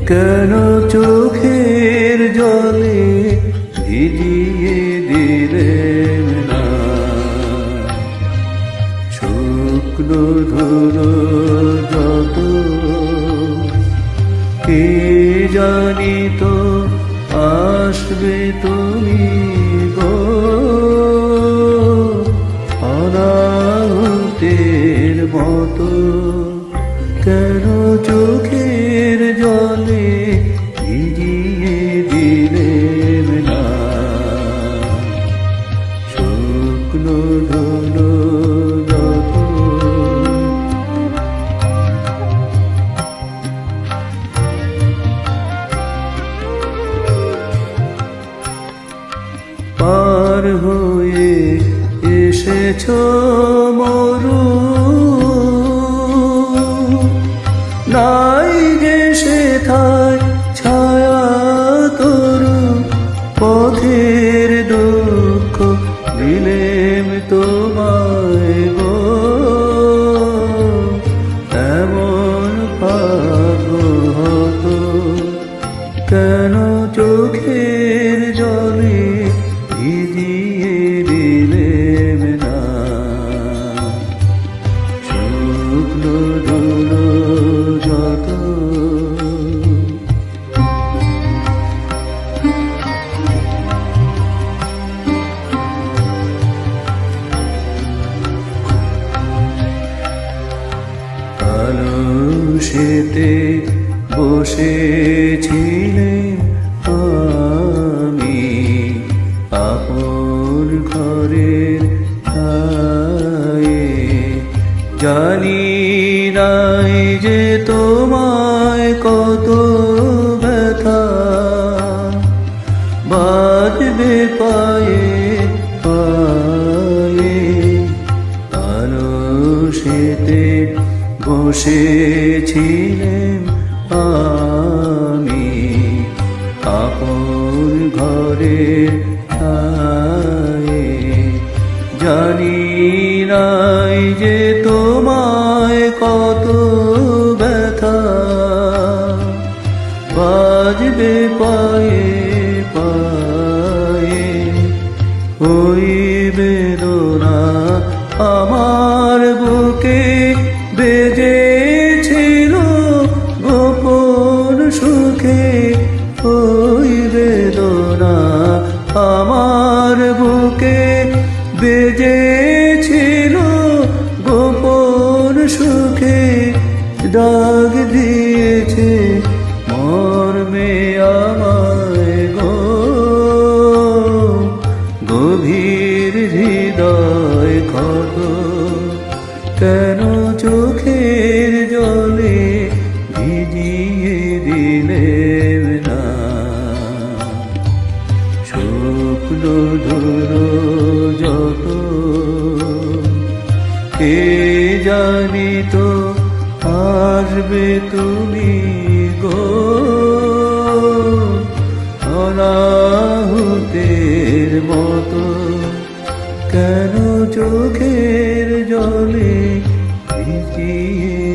কেন চোখের জলে ভিজিয়ে দিলেন না শুকনো ধুলো যত কে জানি তো আসবে তুমি গো অনাহুতির মতো কেন চোখের জলে ভিজিয়ে দিলেন না শুকনো ধুলো যত পার হয়ে এসেছ মরু নাই যে সেথায় ছায়া তরু পথের দুঃখ দিলেম তোমায় গো এমন ভাগ্য হতো কেন চোখের জলে ভিজিয়ে দিলেম না শুকনো ধুলো যত আলসেতে বসেছিলেন আমি আপন ঘরের ছায়ে জানি নাই যে তোমায় কত ব্যথা বাজবে পায়ে পায়ে আলসেতে বসেছিলেন আমি আপন ঘরের ছায়ে জানি নাই যে তোমায় কত ব্যথা বাজবে পায়ে পায়ে ওই বেদনা আমার বুকে বেজেছিল গোপন সুখে ওই বেদনা আমার বুকে বেজেছিল গোপন সুখে দাগ দিয়েছে মর্মে আমায় গো গভীর হৃদয় ক্ষত কেন চোখের জলে ভিজিয়ে দিলেন না শুকনো ধুলো যত কে জানি তো আসবে তুমি গো অনাহুতির মতো কেন চোখের জলে ভিজিয়ে